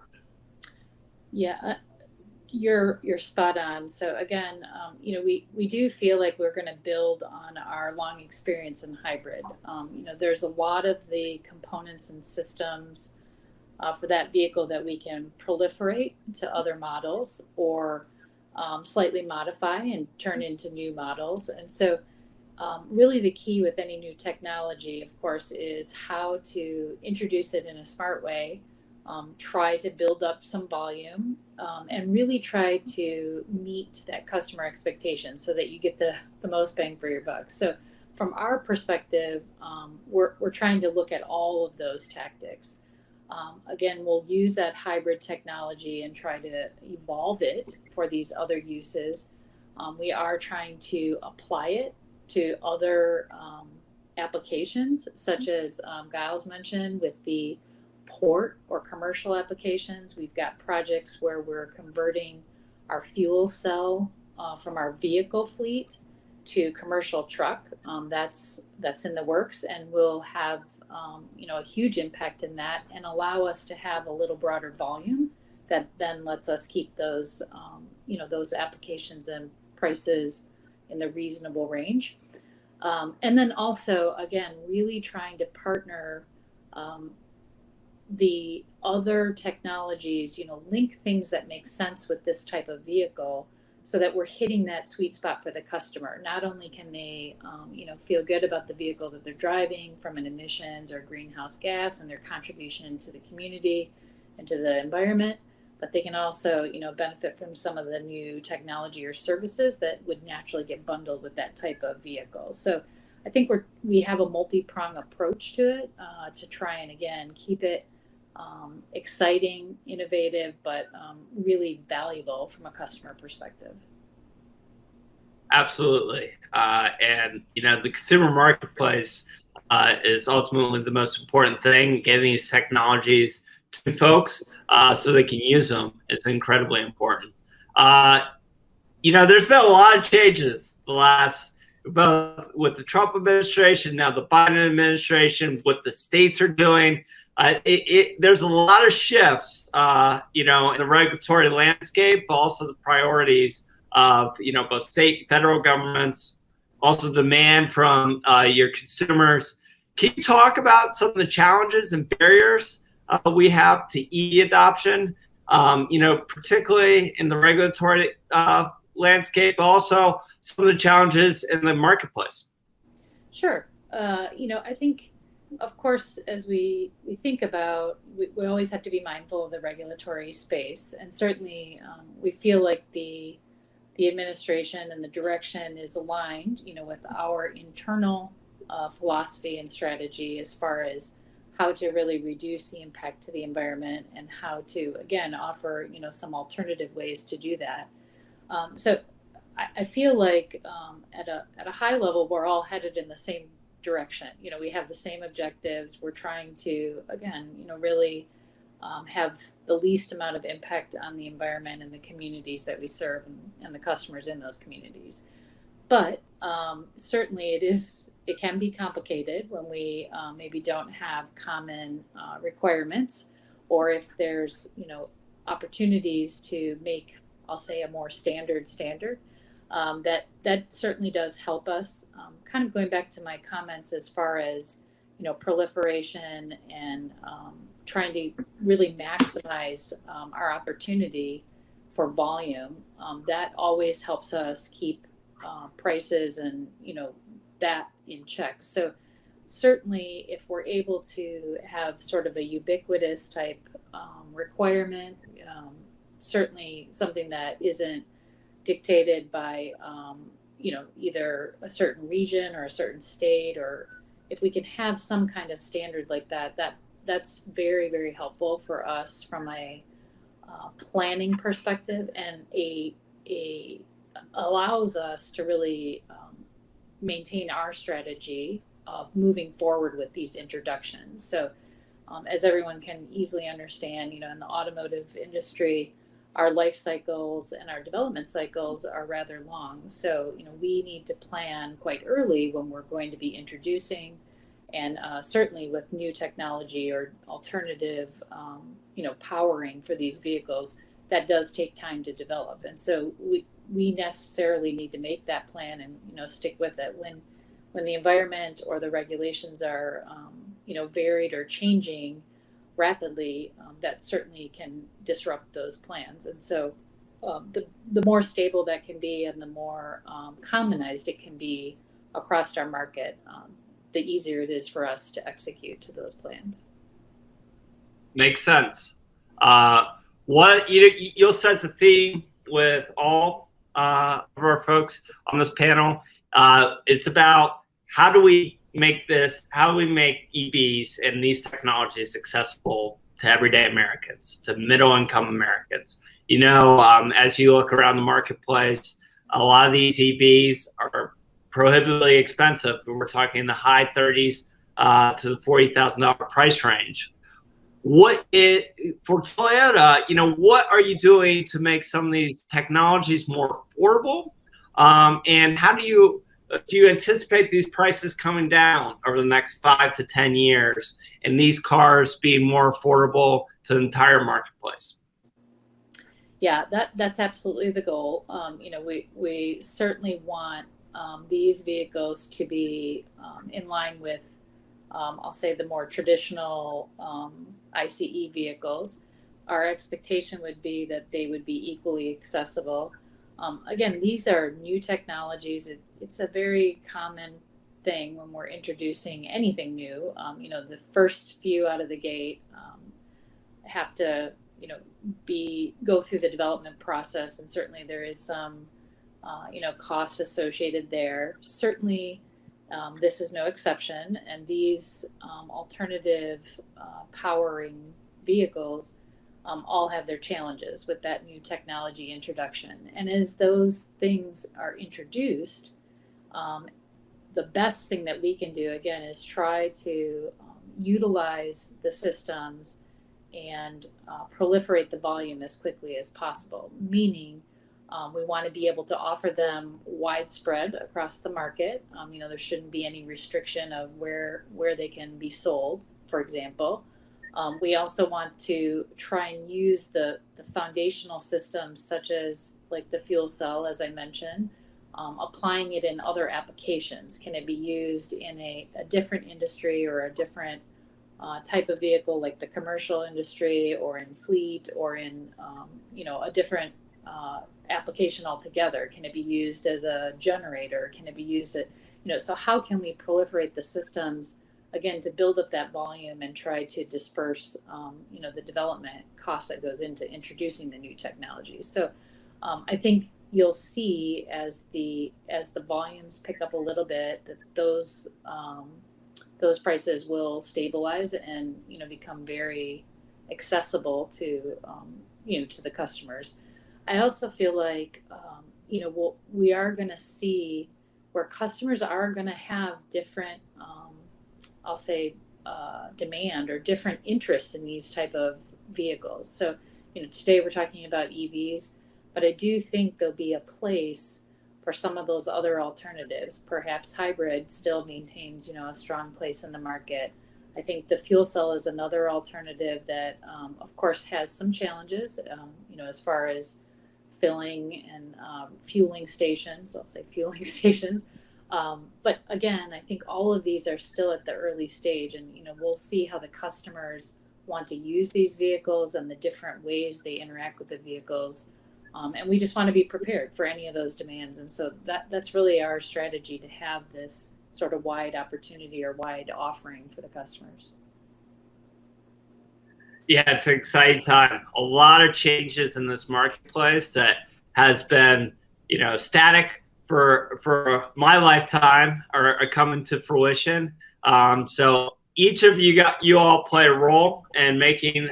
Yeah, you're spot on. So again, we do feel like we're going to build on our long experience in hybrid. There's a lot of the components and systems for that vehicle that we can proliferate to other models or slightly modify and turn into new models. And so really the key with any new technology, of course, is how to introduce it in a smart way, try to build up some volume, and really try to meet that customer expectation so that you get the most bang for your buck. So from our perspective, we're trying to look at all of those tactics. Again, we'll use that hybrid technology and try to evolve it for these other uses. We are trying to apply it to other applications, such as Giles mentioned with the port or commercial applications. We've got projects where we're converting our fuel cell from our vehicle fleet to commercial truck. That's in the works, and we'll have a huge impact in that and allow us to have a little broader volume that then lets us keep those those applications and prices in the reasonable range. And then also, again, really trying to partner the other technologies, link things that make sense with this type of vehicle so that we're hitting that sweet spot for the customer. Not only can they, feel good about the vehicle that they're driving from an emissions or greenhouse gas and their contribution to the community and to the environment, but they can also, benefit from some of the new technology or services that would naturally get bundled with that type of vehicle. So I think we have a multi-prong approach to it to try and, again, keep it exciting, innovative, but really valuable from a customer perspective. Absolutely. And, the consumer marketplace is ultimately the most important thing. Getting these technologies to folks so they can use them is incredibly important. There's been a lot of changes both with the Trump administration, now the Biden administration, what the states are doing. There's a lot of shifts, in the regulatory landscape, but also the priorities of, both state and federal governments, also demand from your consumers. Can you talk about some of the challenges and barriers we have to EV adoption, particularly in the regulatory landscape, but also some of the challenges in the marketplace? Sure. I think, of course, as we think about, we always have to be mindful of the regulatory space. And certainly we feel like the administration and the direction is aligned, with our internal philosophy and strategy as far as how to really reduce the impact to the environment and how to, again, offer, some alternative ways to do that. So I feel like at a high level, we're all headed in the same direction. We have the same objectives. We're trying to, again, really have the least amount of impact on the environment and the communities that we serve and the customers in those communities. But certainly it is it can be complicated when we maybe don't have common requirements, or if there's, opportunities to make, I'll say, a more standard. That certainly does help us. Kind of going back to my comments as far as, proliferation and trying to really maximize our opportunity for volume. That always helps us keep prices and, that in check. So certainly if we're able to have sort of a ubiquitous type requirement, certainly something that isn't dictated by, either a certain region or a certain state, or if we can have some kind of standard like that, that's very, very helpful for us from a planning perspective, and allows us to really maintain our strategy of moving forward with these introductions. So as everyone can easily understand, in the automotive industry, our life cycles and our development cycles are rather long. So, we need to plan quite early when we're going to be introducing, and certainly with new technology or alternative, powering for these vehicles, that does take time to develop. And so we necessarily need to make that plan and, stick with it. When the environment or the regulations are, varied or changing rapidly, that certainly can disrupt those plans. And so the more stable that can be and the more commonized it can be across our market, the easier it is for us to execute to those plans. Makes sense. What you'll sense a theme with all of our folks on this panel. It's about how do we make EVs and these technologies accessible to everyday Americans, to middle-income Americans. As you look around the marketplace, a lot of these EVs are prohibitively expensive. We're talking the high 30s to the $40,000 price range. For Toyota, what are you doing to make some of these technologies more affordable? And how do you anticipate these prices coming down over the next 5 to 10 years and these cars being more affordable to the entire marketplace? Yeah, that's absolutely the goal. We certainly want these vehicles to be in line with, I'll say, the more traditional ICE vehicles. Our expectation would be that they would be equally accessible. Again, these are new technologies. It's a very common thing when we're introducing anything new. The first few out of the gate have to, go through the development process, and certainly there is some, cost associated there. Certainly, this is no exception, and these alternative powering vehicles all have their challenges with that new technology introduction. And as those things are introduced, the best thing that we can do, again, is try to utilize the systems and proliferate the volume as quickly as possible, meaning we want to be able to offer them widespread across the market. There shouldn't be any restriction of where they can be sold, for example. We also want to try and use the foundational systems, such as like the fuel cell, as I mentioned, applying it in other applications. Can it be used in a different industry or a different type of vehicle, like the commercial industry, or in fleet, or in a different application altogether? Can it be used as a generator? Can it be used at, so how can we proliferate the systems, again, to build up that volume and try to disperse, the development cost that goes into introducing the new technology. So I think you'll see as the volumes pick up a little bit, that those prices will stabilize and, become very accessible to, to the customers. I also feel like, we are going to see where customers are going to have different, I'll say, demand or different interests in these type of vehicles. So, today we're talking about EVs, but I do think there'll be a place for some of those other alternatives. Perhaps hybrid still maintains, a strong place in the market. I think the fuel cell is another alternative that, of course, has some challenges, as far as filling and fueling stations. I'll say fueling stations. But again, I think all of these are still at the early stage, and we'll see how the customers want to use these vehicles and the different ways they interact with the vehicles. And we just want to be prepared for any of those demands. And so that's really our strategy, to have this sort of wide opportunity or wide offering for the customers. Yeah, it's an exciting time. A lot of changes in this marketplace that has been, static for my lifetime are coming to fruition. So each of you all play a role in making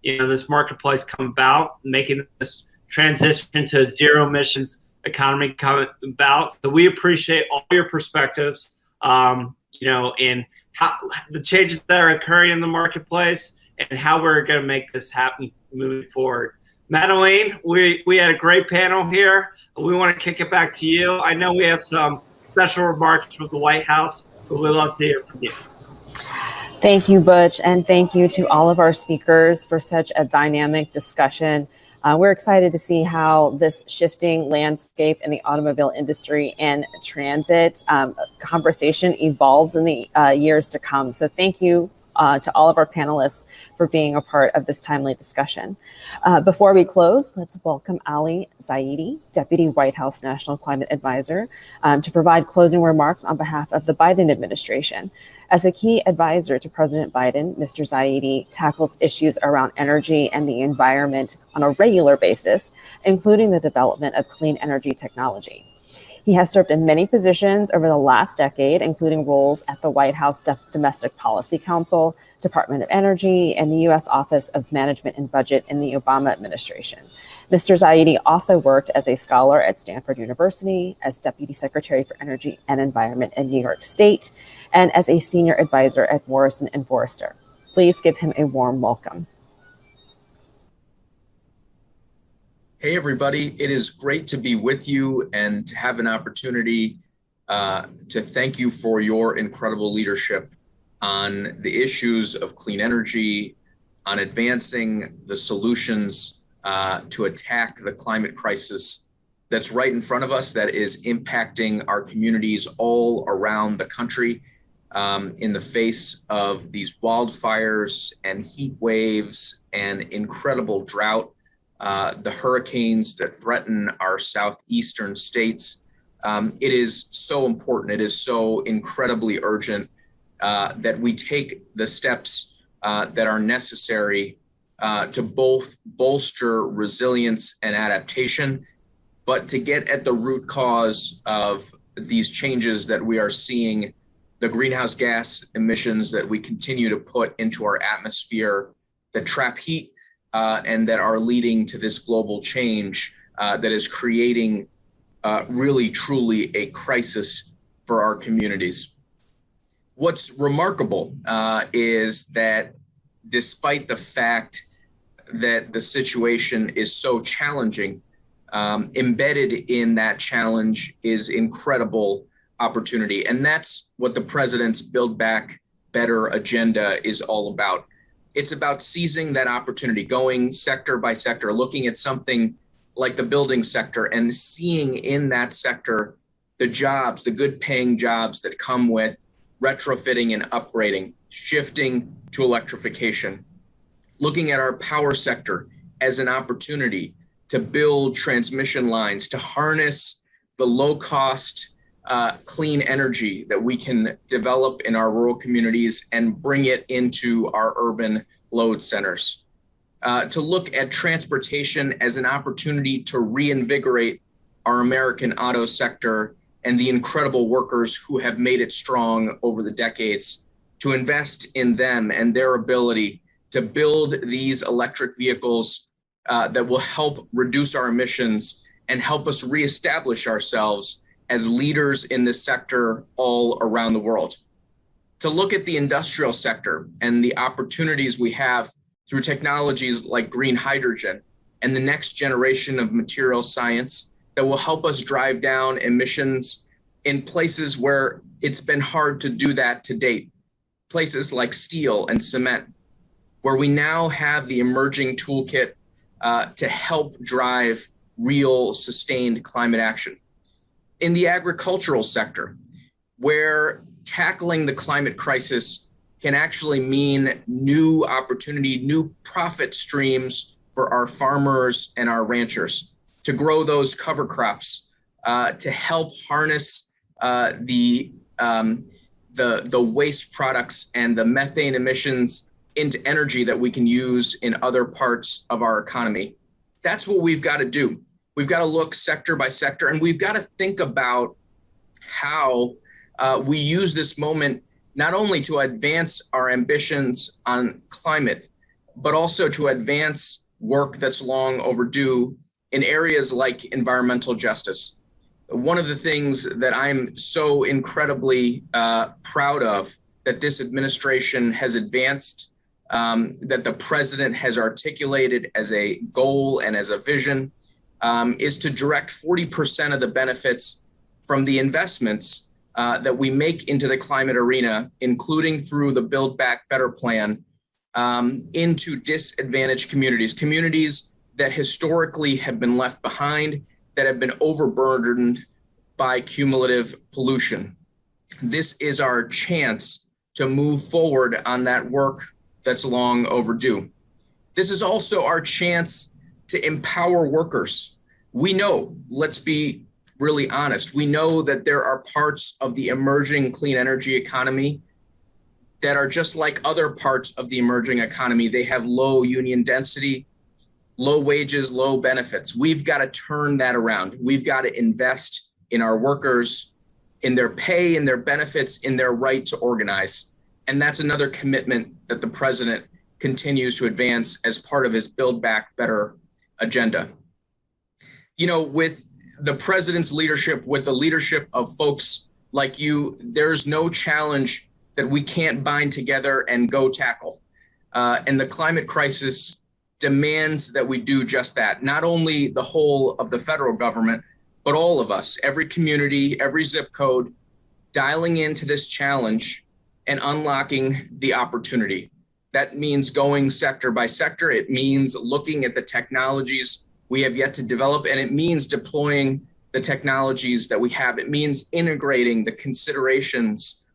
this marketplace come about, making this transition to a zero emissions economy come about. So we appreciate all your perspectives, in how the changes that are occurring in the marketplace and how we're going to make this happen moving forward. Madeline, we had a great panel here. We want to kick it back to you. I know we have some special remarks from the White House, but we'd love to hear from you. Thank you, Butch, and thank you to all of our speakers for such a dynamic discussion. We're excited to see how this shifting landscape in the automobile industry and transit conversation evolves in the years to come. So thank you to all of our panelists for being a part of this timely discussion. Before we close, let's welcome Ali Zaidi, Deputy White House National Climate Advisor, to provide closing remarks on behalf of the Biden administration. As a key advisor to President Biden, Mr. Zaidi tackles issues around energy and the environment on a regular basis, including the development of clean energy technology. He has served in many positions over the last decade, including roles at the White House Domestic Policy Council, Department of Energy, and the U.S. Office of Management and Budget in the Obama administration. Mr. Zaidi also worked as a scholar at Stanford University, as Deputy Secretary for Energy and Environment in New York State, and as a senior advisor at Morrison & Foerster. Please give him a warm welcome. Hey, everybody. It is great to be with you and to have an opportunity to thank you for your incredible leadership on the issues of clean energy, on advancing the solutions to attack the climate crisis that's right in front of us, that is impacting our communities all around the country in the face of these wildfires and heat waves and incredible drought. The hurricanes that threaten our southeastern states. It is so important. It is so incredibly urgent that we take the steps that are necessary to both bolster resilience and adaptation, but to get at the root cause of these changes that we are seeing, the greenhouse gas emissions that we continue to put into our atmosphere that trap heat, and that are leading to this global change that is creating really, truly a crisis for our communities. What's remarkable is that despite the fact that the situation is so challenging, embedded in that challenge is incredible opportunity. And that's what the president's Build Back Better agenda is all about. It's about seizing that opportunity, going sector by sector, looking at something like the building sector and seeing in that sector the jobs, the good paying jobs that come with retrofitting and upgrading, shifting to electrification. Looking at our power sector as an opportunity to build transmission lines, to harness the low cost, clean energy that we can develop in our rural communities and bring it into our urban load centers. To look at transportation as an opportunity to reinvigorate our American auto sector and the incredible workers who have made it strong over the decades, to invest in them and their ability to build these electric vehicles that will help reduce our emissions and help us reestablish ourselves as leaders in this sector all around the world. To look at the industrial sector and the opportunities we have through technologies like green hydrogen and the next generation of material science that will help us drive down emissions in places where it's been hard to do that to date. Places like steel and cement, where we now have the emerging toolkit to help drive real sustained climate action. In the agricultural sector, where tackling the climate crisis can actually mean new opportunity, new profit streams for our farmers and our ranchers to grow those cover crops, to help harness the waste products and the methane emissions into energy that we can use in other parts of our economy. That's what we've got to do. We've got to look sector by sector, and we've got to think about how we use this moment not only to advance our ambitions on climate, but also to advance work that's long overdue in areas like environmental justice. One of the things that I'm so incredibly proud of that this administration has advanced, that the president has articulated as a goal and as a vision, is to direct 40% of the benefits from the investments that we make into the climate arena, including through the Build Back Better plan, into disadvantaged communities, communities that historically have been left behind, that have been overburdened by cumulative pollution. This is our chance to move forward on that work that's long overdue. This is also our chance to empower workers. We know, let's be really honest, we know that there are parts of the emerging clean energy economy that are just like other parts of the emerging economy. They have low union density, low wages, low benefits. We've got to turn that around. We've got to invest in our workers, in their pay, in their benefits, in their right to organize. And that's another commitment that the president continues to advance as part of his Build Back Better agenda. You know, with the president's leadership, with the leadership of folks like you, there's no challenge that we can't bind together and go tackle. And the climate crisis demands that we do just that. Not only the whole of the federal government, but all of us, every community, every zip code, dialing into this challenge and unlocking the opportunity. That means going sector by sector. It means looking at the technologies we have yet to develop, and it means deploying the technologies that we have. It means integrating the considerations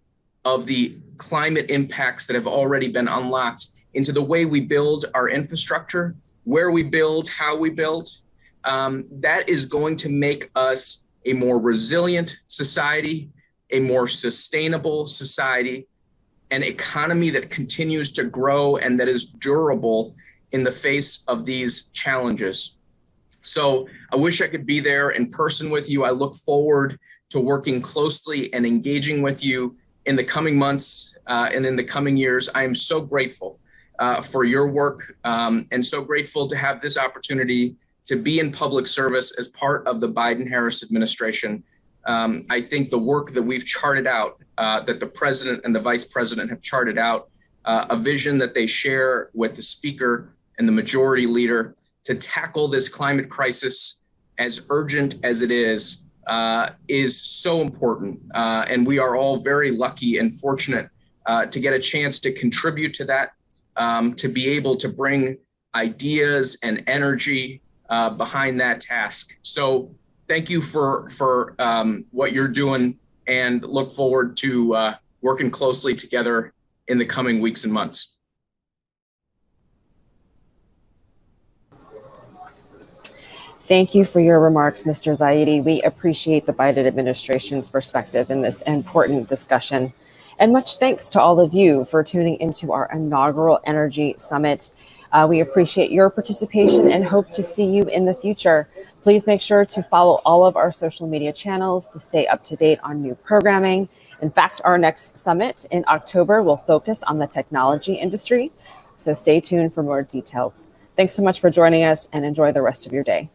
of the climate impacts that have already been unlocked into the way we build our infrastructure, where we build, how we build. That is going to make us a more resilient society, a more sustainable society, an economy that continues to grow and that is durable in the face of these challenges. So I wish I could be there in person with you. I look forward to working closely and engaging with you in the coming months and in the coming years. I am so grateful for your work and so grateful to have this opportunity to be in public service as part of the Biden-Harris administration. I think the work that we've charted out, that the president and the vice president have charted out, a vision that they share with the speaker and the majority leader to tackle this climate crisis as urgent as it is so important. And we are all very lucky and fortunate to get a chance to contribute to that, to be able to bring ideas and energy behind that task. So thank you for what you're doing, and look forward to working closely together in the coming weeks and months. Thank you for your remarks, Mr. Zaidi. We appreciate the Biden administration's perspective in this important discussion. And much thanks to all of you for tuning into our inaugural Energy Summit. We appreciate your participation and hope to see you in the future. Please make sure to follow all of our social media channels to stay up to date on new programming. In fact, our next summit in October will focus on the technology industry. So stay tuned for more details. Thanks so much for joining us, and enjoy the rest of your day.